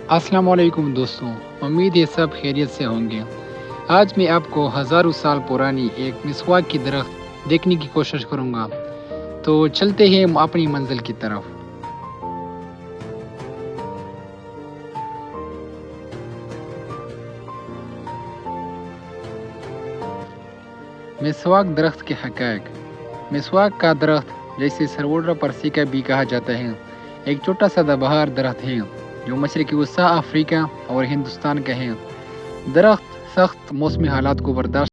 السلام علیکم دوستوں، امید ہے سب خیریت سے ہوں گے۔ آج میں آپ کو ہزاروں سال پرانی ایک مسواک کی درخت دیکھنے کی کوشش کروں گا۔ تو چلتے ہیں اپنی منزل کی طرف۔ مسواک درخت کے حقائق۔ مسواک کا درخت، جسے سروڈرا پرسیکا بھی کہا جاتا ہے، ایک چھوٹا سادہ بہار درخت ہے جو مشرقی وسطی افریقہ اور ہندوستان کا ہے۔ درخت سخت موسمی حالات کو برداشت